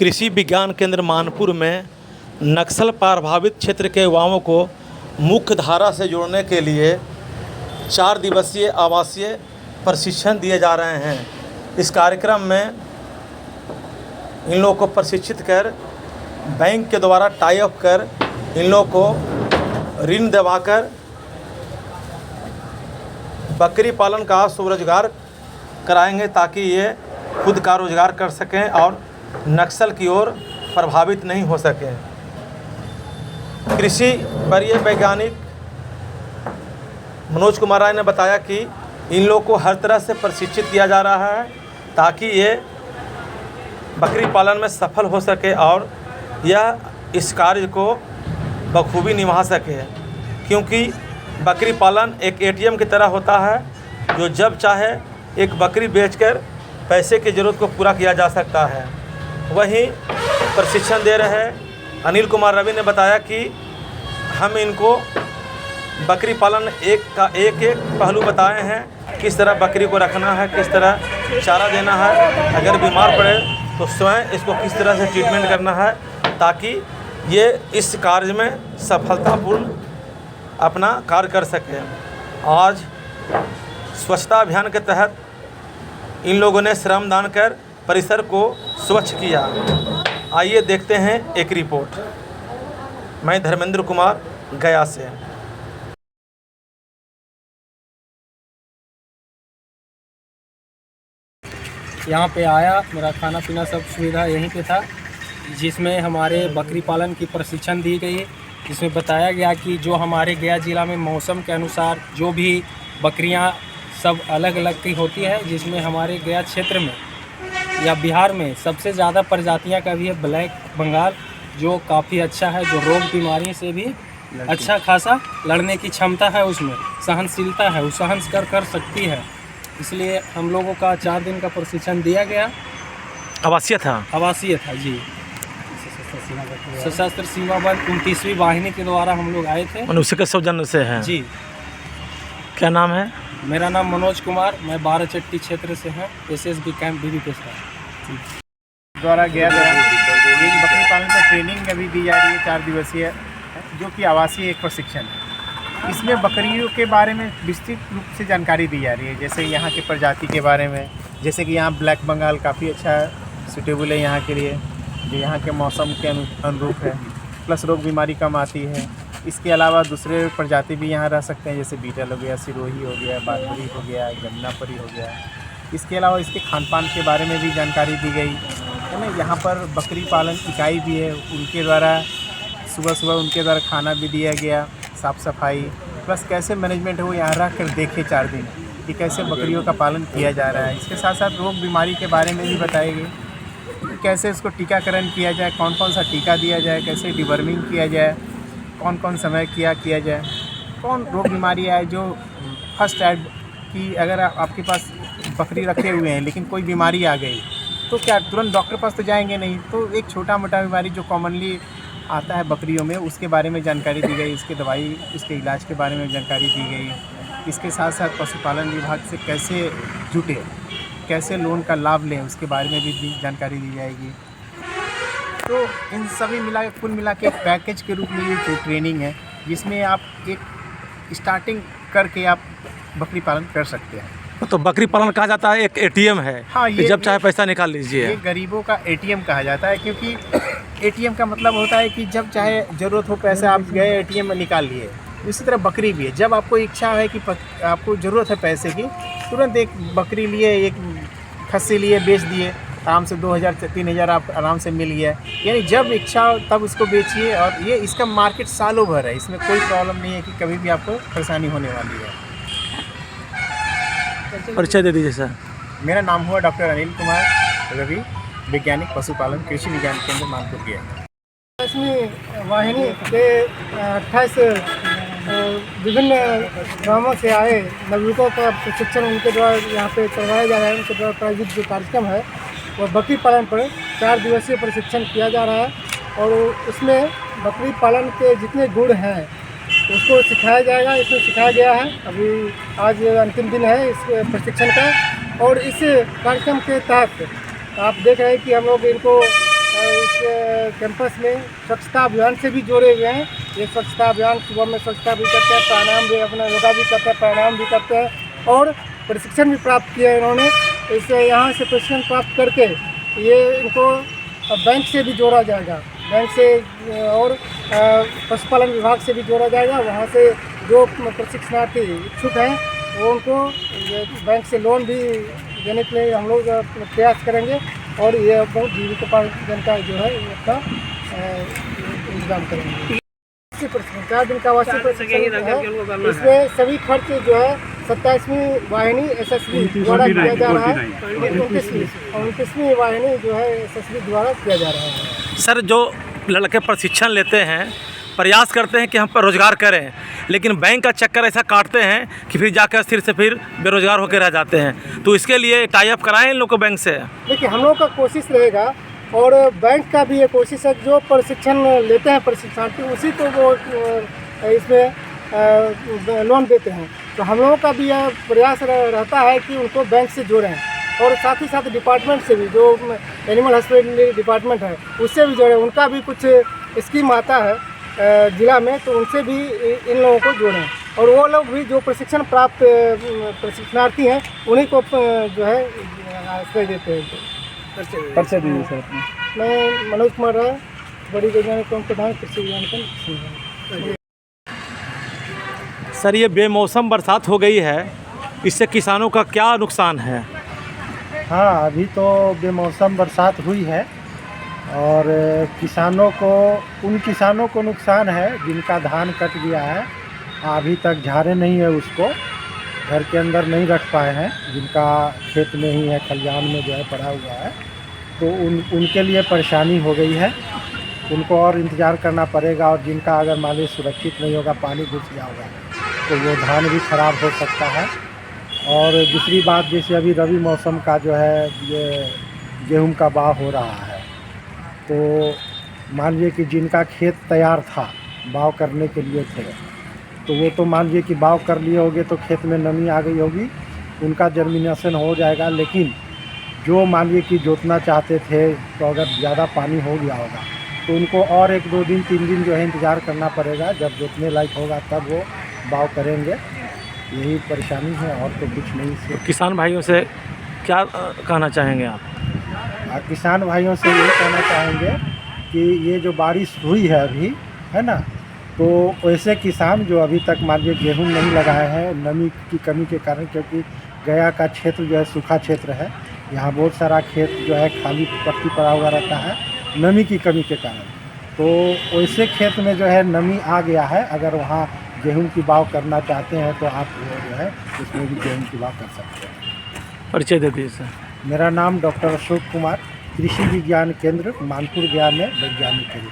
कृषि विज्ञान केंद्र मानपुर में नक्सल प्रभावित क्षेत्र के युवाओं को मुख्य धारा से जोड़ने के लिए 4 दिवसीय आवासीय प्रशिक्षण दिए जा रहे हैं। इस कार्यक्रम में इन लोगों को प्रशिक्षित कर बैंक के द्वारा टाई अप कर इन लोगों को ऋण दिलवाकर बकरी पालन का स्वरोजगार कराएंगे ताकि ये खुद का रोजगार कर सकें और नक्सल की ओर प्रभावित नहीं हो सकें। कृषि वरीय वैज्ञानिक मनोज कुमार राय ने बताया कि इन लोगों को हर तरह से प्रशिक्षित किया जा रहा है ताकि ये बकरी पालन में सफल हो सके और यह इस कार्य को बखूबी निभा सके, क्योंकि बकरी पालन एक एटीएम की तरह होता है जो जब चाहे एक बकरी बेचकर पैसे की ज़रूरत को पूरा किया जा सकता है। वहीं प्रशिक्षण दे रहे अनिल कुमार रवि ने बताया कि हम इनको बकरी पालन एक पहलू बताए हैं, किस तरह बकरी को रखना है, किस तरह चारा देना है, अगर बीमार पड़े तो स्वयं इसको किस तरह से ट्रीटमेंट करना है ताकि ये इस कार्य में सफलतापूर्ण अपना कार्य कर सकें। आज स्वच्छता अभियान के तहत इन लोगों ने श्रमदान कर परिसर को स्वच्छ किया। आइए देखते हैं एक रिपोर्ट। मैं धर्मेंद्र कुमार, गया से। यहाँ पे आया, मेरा खाना पीना सब सुविधा यहीं पे था, जिसमें हमारे बकरी पालन की प्रशिक्षण दी गई, जिसमें बताया गया कि जो हमारे गया ज़िला में मौसम के अनुसार जो भी बकरियाँ सब अलग अलग की होती है, जिसमें हमारे गया क्षेत्र में या बिहार में सबसे ज़्यादा प्रजातियाँ का भी है ब्लैक बंगाल, जो काफ़ी अच्छा है, जो रोग बीमारी से भी अच्छा खासा लड़ने की क्षमता है, उसमें सहनशीलता है, वो सहन कर सकती है। इसलिए हम लोगों का 4 दिन का प्रशिक्षण दिया गया। आवासीय था जी। सशस्त्र सीमा बल 29वीं वाहिनी के द्वारा हम लोग आए थे। उसी के सौजन्य से हैं जी। क्या नाम है? मेरा नाम मनोज कुमार, मैं बाराचट्टी क्षेत्र से हैं, एसएसबी कैंप बीबी पेशा द्वारा गया एक बकरी पालन का ट्रेनिंग अभी दी जा रही है 4 दिवसीय, जो कि आवासीय एक प्रशिक्षण है। इसमें बकरियों के बारे में विस्तृत रूप से जानकारी दी जा रही है, जैसे यहाँ के प्रजाति के बारे में, जैसे कि यहाँ ब्लैक बंगाल काफ़ी अच्छा सूटेबल है यहाँ के लिए, जो यहाँ के मौसम के अनुरूप है, प्लस रोग बीमारी कम आती है। इसके अलावा दूसरे प्रजाति भी यहाँ रह सकते हैं, जैसे बीटल हो गया, सिरोही हो गया, बारबरी हो गया, जमुनापरी हो गया। इसके अलावा इसके खान पान के बारे में भी जानकारी दी गई है ना। यहाँ पर बकरी पालन इकाई भी है, उनके द्वारा सुबह उनके द्वारा खाना भी दिया गया, साफ़ सफाई प्लस कैसे मैनेजमेंट है वो यहाँ रह कर देखे 4 दिन कि कैसे बकरियों का पालन किया जा रहा है। इसके साथ साथ रोग बीमारी के बारे में भी बताए गए, कैसे इसको टीकाकरण किया जाए, कौन कौन सा टीका दिया जाए, कैसे डिवर्मिंग किया जाए, कौन कौन समय किया जाए, कौन रोग बीमारी आए जो फर्स्ट एड की, अगर आपके पास बकरी रखे हुए हैं लेकिन कोई बीमारी आ गई तो क्या तुरंत डॉक्टर पास तो जाएंगे नहीं, तो एक छोटा मोटा बीमारी जो कॉमनली आता है बकरियों में उसके बारे में जानकारी दी गई, इसके दवाई, इसके इलाज के बारे में जानकारी दी गई। इसके साथ साथ पशुपालन विभाग से कैसे जुटे, कैसे लोन का लाभ लें, उसके बारे में भी जानकारी दी जाएगी। तो इन सभी कुल मिला के एक पैकेज के रूप में ये जो ट्रेनिंग है, जिसमें आप एक स्टार्टिंग करके आप बकरी पालन कर सकते हैं। तो बकरी पालन कहा जाता है एक एटीएम है। हाँ, ये जब चाहे पैसा निकाल लीजिए। ये गरीबों का एटीएम कहा जाता है, क्योंकि एटीएम का मतलब होता है कि जब चाहे ज़रूरत हो पैसे आप गए एटीएम में निकाल लिए। इसी तरह बकरी भी है, जब आपको इच्छा है कि आपको ज़रूरत है पैसे की, तुरंत एक बकरी लिए, एक खस्सी लिए, बेच दिए, आराम से 2000-3000 आप आराम से मिल गया। यानी जब इच्छा हो तब उसको बेचिए, और ये इसका मार्केट सालों भर है, इसमें कोई प्रॉब्लम नहीं है कि कभी भी आपको परेशानी होने वाली है। परिचय दे दीजिए सर। मेरा नाम हुआ डॉक्टर अनिल कुमार रवि, वैज्ञानिक पशुपालन कृषि विज्ञान केंद्र मानपुर गया। इसमें वाहिनी के 28 विभिन्न गाँवों से आए नवयुवकों का प्रशिक्षण उनके द्वारा यहाँ पे करवाया जा रहा है। उनके द्वारा प्रायोजित जो कार्यक्रम है वो बकरी पालन पर 4 दिवसीय प्रशिक्षण किया जा रहा है, और उसमें बकरी पालन के जितने गुण हैं उसको सिखाया जाएगा। इसमें सिखाया गया है, अभी आज अंतिम दिन है इस प्रशिक्षण का। और इस कार्यक्रम के तहत आप देख रहे हैं कि हम लोग इनको इस कैंपस में स्वच्छता अभियान से भी जोड़े हुए हैं। ये स्वच्छता अभियान सुबह में स्वच्छता भी करते हैं, प्राणायाम भी, अपना योगा भी करते हैं, प्राणायाम भी करते हैं और प्रशिक्षण भी प्राप्त किया है इन्होंने। इससे यहाँ से प्रशिक्षण प्राप्त करके ये इनको बैंक से भी जोड़ा जाएगा, बैंक से और पशुपालन विभाग से भी जोड़ा जाएगा। वहाँ से जो प्रशिक्षणार्थी इच्छुक हैं वो उनको बैंक से लोन भी देने के लिए हम लोग प्रयास करेंगे और ये बहुत जीविकोपार्जन का जो है इसका इंतजाम करेंगे। 4 दिन का आवासीय प्रशिक्षण है। इसमें सभी खर्च जो है 27वीं वाहिनी एसएसबी द्वारा किया जा रहा है, 29वीं वाहिनी जो है एसएसबी द्वारा किया जा रहा है। सर, जो लड़के प्रशिक्षण लेते हैं प्रयास करते हैं कि हम पर रोज़गार करें, लेकिन बैंक का चक्कर ऐसा काटते हैं कि फिर जाकर सिर से फिर बेरोजगार होकर रह जाते हैं। तो इसके लिए टाई अप कराएं इन लोग को बैंक से। देखिए, हम लोग का कोशिश रहेगा और बैंक का भी ये कोशिश है, जो प्रशिक्षण लेते हैं प्रशिक्षणार्थी उसी को वो इसमें लोन देते हैं। तो हम लोगों का भी यह प्रयास रहता है कि उनको बैंक से जोड़ें और साथ ही साथ डिपार्टमेंट से भी, जो एनिमल हस्बेंड्री डिपार्टमेंट है उससे भी जोड़ें। उनका भी कुछ स्कीम आता है ज़िला में, तो उनसे भी इन लोगों को जोड़ें और वो लोग भी जो प्रशिक्षण प्राप्त प्रशिक्षणार्थी हैं उन्हीं को जो है आश्रय देते हैं। परिचय दीजिए सर अपना। मैं मनोज कुमार राय, बड़ी वैज्ञानिक एवं प्रधान कृषि विज्ञान। सर, ये बेमौसम बरसात हो गई है, इससे किसानों का क्या नुकसान है? हाँ, अभी तो बेमौसम बरसात हुई है और उन किसानों को नुकसान है जिनका धान कट गया है, अभी तक झाड़े नहीं है, उसको घर के अंदर नहीं रख पाए हैं, जिनका खेत में ही है, खलिहान में जो है पड़ा हुआ है, तो उनके लिए परेशानी हो गई है। उनको और इंतज़ार करना पड़ेगा और जिनका अगर मान लीजिए सुरक्षित नहीं होगा, पानी घुस गया होगा, तो वो धान भी ख़राब हो सकता है। और दूसरी बात, जैसे अभी रबी मौसम का जो है ये गेहूं का बाव हो रहा है, तो मान लीजिए कि जिनका खेत तैयार था, बाव करने के लिए थे, तो वो तो मान लीजिए कि बाव कर लिए होंगे तो खेत में नमी आ गई होगी, उनका जर्मिनेशन हो जाएगा। लेकिन जो मान लीजिए कि जोतना चाहते थे, तो अगर ज़्यादा पानी हो गया होगा तो उनको और 1-2 दिन 3 दिन जो है इंतज़ार करना पड़ेगा। जब जोतने लायक होगा तब वो बाव करेंगे। यही परेशानी है और तो कुछ नहीं। तो किसान भाइयों से क्या कहना चाहेंगे आप? किसान भाइयों से यही कहना चाहेंगे कि ये जो बारिश हुई है अभी, है ना, तो वैसे किसान जो अभी तक मान लीजिए गेहूँ नहीं लगाए हैं नमी की कमी के कारण, क्योंकि गया का क्षेत्र जो है सूखा क्षेत्र है, यहाँ बहुत सारा खेत जो है खाली पट्टी पड़ा हुआ रहता है नमी की कमी के कारण। तो वैसे खेत में जो है नमी आ गया है, अगर वहाँ गेहूं की बाव करना चाहते हैं तो आप जो है उसमें भी गेहूं की बाव कर सकते हैं। परिचय दे दीजिए सर। मेरा नाम डॉक्टर अशोक कुमार, कृषि विज्ञान केंद्र मानपुर गया में वैज्ञानिक है।